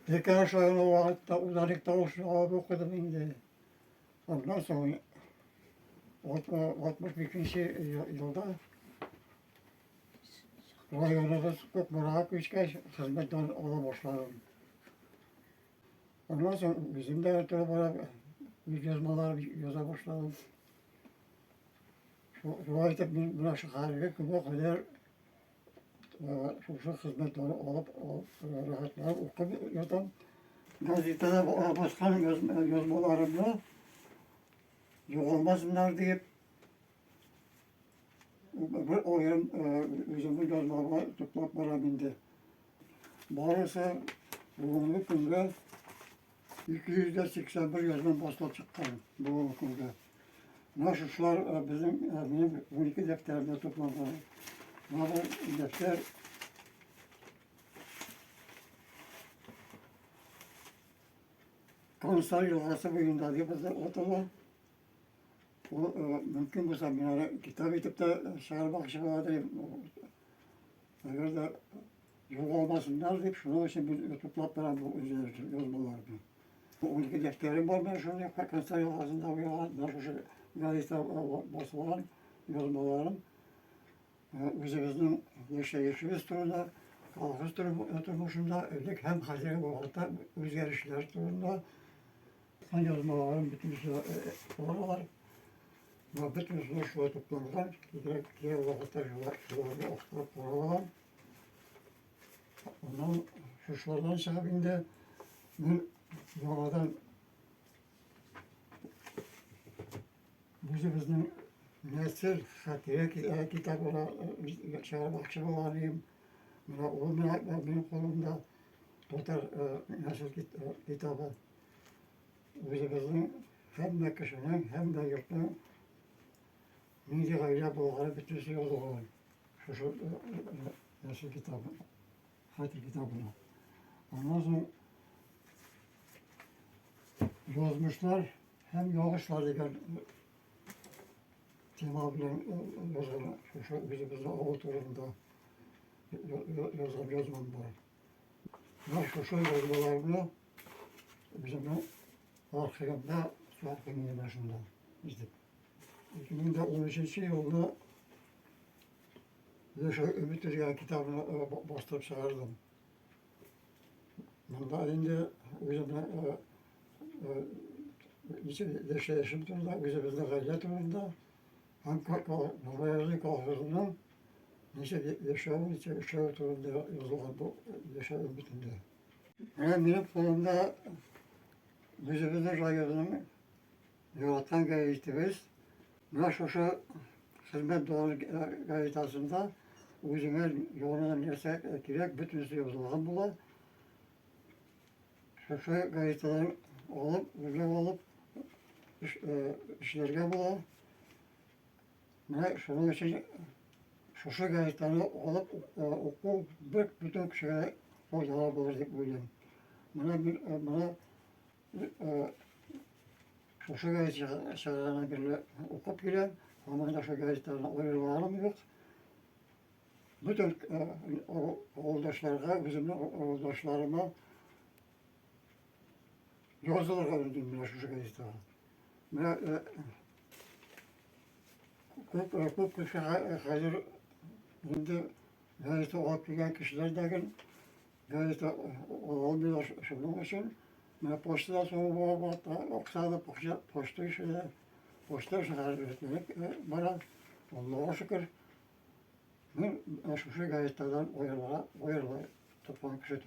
Tekrar şöyle o vakitte uzakta olsun abi okudum indi. Ondan sonra 62. yılda rayonumuz Kutmurak Üçgeç hizmetten ola başladım. Ondan sonra bizim de ötürü bana yazmalar yaza başladım. Şu vakitte buna şıkarlı o kadar şu hizmetten alıp rahatlar okuyordum. Gazetede başkanın yazmalarımla yok olmasınlar deyip o yarım yüzümü yazmalar tutup bana bindi. Bağırsa bugünkü günde 281 yazma basılı çıktı bugünkü günde. Nasıllar benim 12 defterimde toplandı. Bu defter Konser yılgası boyunda diye bize ortada o mümkün olsa yani kitap edip de şehir bakışı vardı. Eğer de yok olmasınlar deyip şunu için bir toplattılar bu yazmalarını. Bu 12 defterim var ben şunu konser yılgasında bu yılgasında şu gazete basılan yazmalarım. Üzümüzün yaşayışımız turunda, kalkış durumunda, öldük hem hazır bu hatta özgürlükler turunda. Yazmalarım bütün oralar ve bütün şu toplantılar diğer vakitte şularda okutulup oralar. Ondan şuradan şabinde bu yoldan bizim nesil hatire kitabına şehir bakışı olayım. Benim kolumda tutar nesil kitabı. Bizim hem de kışının hem de yurtun neydi gayret bulgarı bütüsü yolu şu nesil kitabı, hatır kitabına. Ondan sonra yazmışlar hem yağışlar diye Cemal Bey'in yazılı, şu bizim oturumda yazmam var. Şu yazmalarını bizim Arxivimdə Arxivimdə başında bizdik. 2013 yılında Yaşar Ümit Rüya kitabını bastırıp çağırdım. Bunda indi üzerine yaşayışım turunda, üzerinde gayret turunda hem Nurayazı Kahvesi'nin yaşamın yaşayış turunda yazılan bu Yaşar Ümit'inde. Benim kolumda Üzümüzün rayonunun yaratan gazetemiz ve şu hizmet doğru gazetesinde üzümün yoluna nerse girek bütün yazılan bula. Şu gazetelerin olup işlerge bula. Ve şunun için şu gazeteleri olup oku bütün kişilere faydalar bulur diye buluyorum. Buna şu gazetelerine birle okup giren, ama da şu gazetelerine ayrılarım yok. Bütün oğuldaşlarına, bizim oğuldaşlarıma yazılar verdim bile şu gazetelerine. Ve çok kişi hazır şimdi gazete okup gelen kişiler de gazete olmuyor şunun için. Ben postadan sonra bu vakti Oksa'da posta şehir üretmek bana Allah'a şükür ben şu gazeteden oyarlara toplanıp kişi